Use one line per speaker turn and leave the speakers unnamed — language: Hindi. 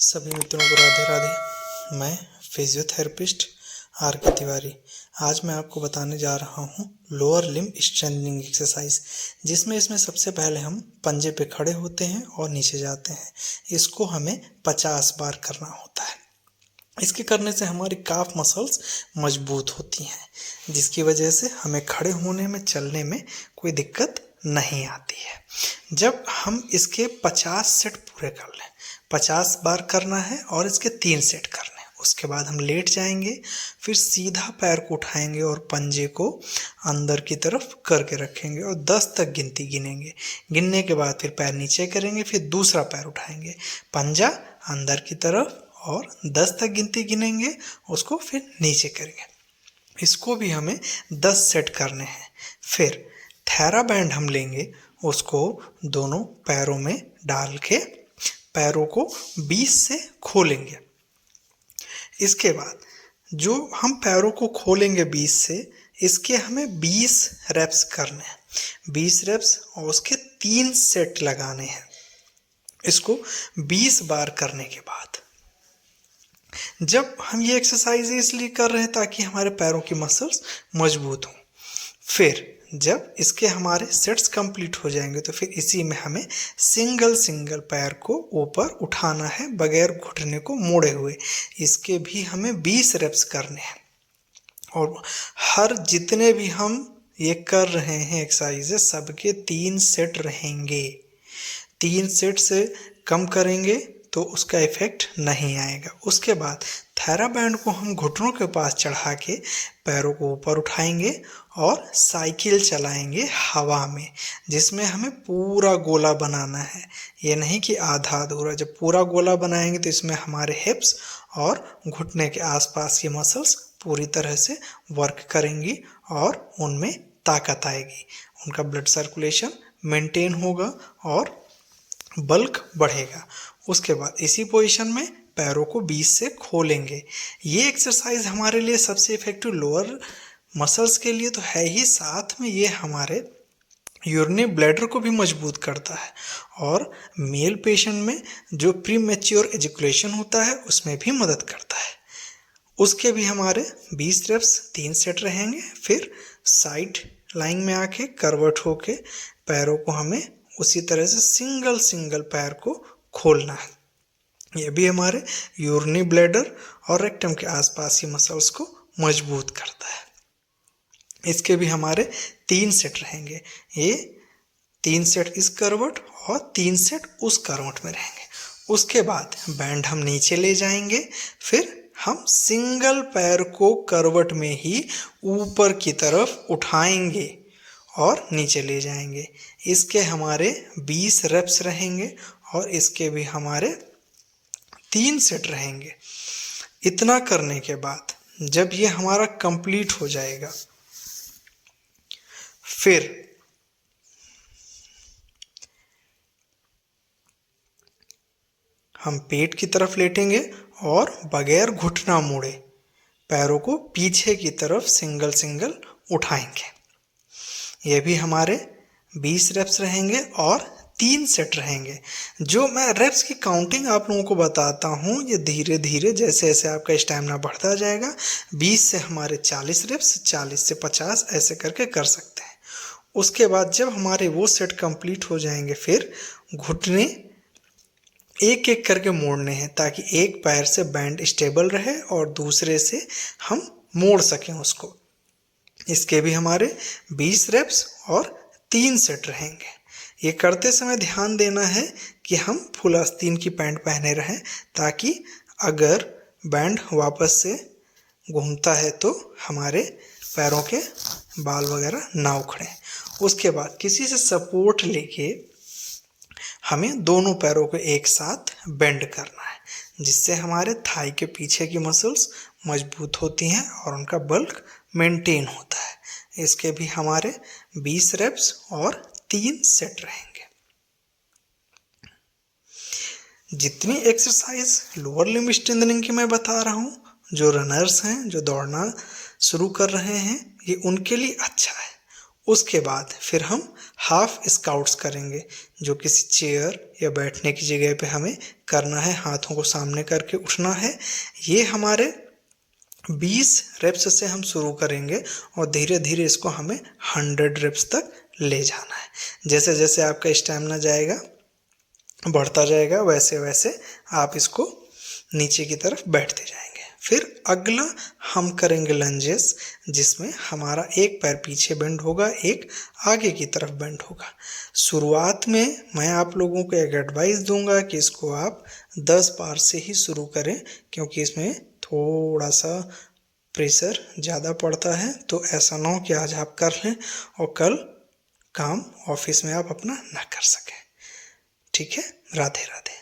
सभी मित्रों को राधे राधे। मैं फिजियोथेरेपिस्ट आर के तिवारी। आज मैं आपको बताने जा रहा हूँ लोअर लिम्ब स्ट्रेंथनिंग एक्सरसाइज, जिसमें इसमें सबसे पहले हम पंजे पे खड़े होते हैं और नीचे जाते हैं। इसको हमें 50 बार करना होता है। इसके करने से हमारी काफ मसल्स मजबूत होती हैं, जिसकी वजह से हमें खड़े होने में, चलने में कोई दिक्कत नहीं आती है। जब हम इसके 50 सेट पूरे कर लें, 50 बार करना है और इसके 3 सेट करने हैं। उसके बाद हम लेट जाएंगे, फिर सीधा पैर को उठाएंगे और पंजे को अंदर की तरफ करके रखेंगे और 10 तक गिनती गिनेंगे। गिनने के बाद फिर पैर नीचे करेंगे, फिर दूसरा पैर उठाएंगे, पंजा अंदर की तरफ और 10 तक गिनती गिनेंगे, उसको फिर नीचे करेंगे। इसको भी हमें 10 सेट करने हैं। फिर थेरा बैंड हम लेंगे, उसको दोनों पैरों में डाल के पैरों को 20 से खोलेंगे। इसके बाद जो हम पैरों को खोलेंगे 20 से, इसके हमें 20 रेप्स करने हैं। 20 रेप्स और उसके 3 सेट लगाने हैं। इसको 20 बार करने के बाद जब हम ये एक्सरसाइज इसलिए कर रहे हैं ताकि हमारे पैरों की मसल्स मजबूत हों। फिर जब इसके हमारे सेट्स कंप्लीट हो जाएंगे तो फिर इसी में हमें सिंगल पैर को ऊपर उठाना है बगैर घुटने को मोड़े हुए। इसके भी हमें 20 रेप्स करने हैं। और हर जितने भी हम ये कर रहे हैं एक्सरसाइज, सबके 3 सेट रहेंगे। 3 सेट से कम करेंगे तो उसका इफेक्ट नहीं आएगा। उसके बाद थेरा बैंड को हम घुटनों के पास चढ़ा के पैरों को ऊपर उठाएंगे और साइकिल चलाएंगे हवा में, जिसमें हमें पूरा गोला बनाना है। ये नहीं कि आधा अधूरा। जब पूरा गोला बनाएंगे तो इसमें हमारे हिप्स और घुटने के आसपास की मसल्स पूरी तरह से वर्क करेंगी और उनमें ताकत आएगी, उनका ब्लड सर्कुलेशन मेंटेन होगा और बल्क बढ़ेगा। उसके बाद इसी पोजीशन में पैरों को 20 से खोलेंगे। ये एक्सरसाइज हमारे लिए सबसे इफेक्टिव लोअर मसल्स के लिए तो है ही, साथ में ये हमारे यूरिनरी ब्लैडर को भी मजबूत करता है और मेल पेशेंट में जो प्री मैच्योर एजुकेशन होता है उसमें भी मदद करता है। उसके भी हमारे 20 रेप्स 3 सेट रहेंगे। फिर साइड लाइन में आके करवट होके पैरों को हमें उसी तरह से सिंगल पैर को खोलना है। यह भी हमारे यूरिनरी ब्लैडर और रेक्टम के आसपास की मसल्स को मजबूत करता है। इसके भी हमारे 3 सेट रहेंगे। ये 3 सेट इस करवट और 3 सेट उस करवट में रहेंगे। उसके बाद बैंड हम नीचे ले जाएंगे, फिर हम सिंगल पैर को करवट में ही ऊपर की तरफ उठाएंगे और नीचे ले जाएंगे। इसके हमारे 20 रेप्स रहेंगे और इसके भी हमारे 3 सेट रहेंगे। इतना करने के बाद जब ये हमारा कंप्लीट हो जाएगा, फिर हम पेट की तरफ लेटेंगे और बगैर घुटना मोड़े पैरों को पीछे की तरफ सिंगल उठाएंगे। ये भी हमारे 20 रेप्स रहेंगे और 3 सेट रहेंगे। जो मैं रेप्स की काउंटिंग आप लोगों को बताता हूँ, ये धीरे धीरे जैसे जैसे आपका स्टैमिना बढ़ता जाएगा, 20 से हमारे 40 रेप्स, 40 से 50 ऐसे करके कर सकते हैं। उसके बाद जब हमारे वो सेट कंप्लीट हो जाएंगे, फिर घुटने एक एक करके मोड़ने हैं ताकि एक पैर से बैंड स्टेबल रहे और दूसरे से हम मोड़ सकें उसको। इसके भी हमारे 20 रेप्स और 3 सेट रहेंगे। ये करते समय ध्यान देना है कि हम फुल आस्तीन की पैंट पहने रहें, ताकि अगर बैंड वापस से घूमता है तो हमारे पैरों के बाल वगैरह ना उखड़ें। उसके बाद किसी से सपोर्ट लेके हमें दोनों पैरों को एक साथ बेंड करना है, जिससे हमारे थाई के पीछे की मसल्स मजबूत होती हैं और उनका बल्क मेंटेन होता है। इसके भी हमारे 20 रेप्स और 3 सेट रहेंगे। जितनी एक्सरसाइज लोअर लिम्ब स्ट्रेंथनिंग की मैं बता रहा हूँ, जो रनर्स हैं, जो दौड़ना शुरू कर रहे हैं, ये उनके लिए अच्छा है। उसके बाद फिर हम हाफ स्काउट्स करेंगे, जो किसी चेयर या बैठने की जगह पे हमें करना है। हाथों को सामने करके उठना है। ये हमारे 20 रेप्स से हम शुरू करेंगे और धीरे धीरे इसको हमें 100 रेप्स तक ले जाना है। जैसे जैसे आपका स्टैमिना जाएगा, बढ़ता जाएगा, वैसे वैसे आप इसको नीचे की तरफ बैठते जाएंगे। फिर अगला हम करेंगे लंजेस, जिसमें हमारा एक पैर पीछे बेंड होगा, एक आगे की तरफ बेंड होगा। शुरुआत में मैं आप लोगों को एक एडवाइस दूंगा कि इसको आप 10 बार से ही शुरू करें, क्योंकि इसमें थोड़ा सा प्रेशर ज़्यादा पड़ता है। तो ऐसा ना हो कि आज आप कर लें और कल काम ऑफिस में आप अपना ना कर सकें। ठीक है, राधे राधे।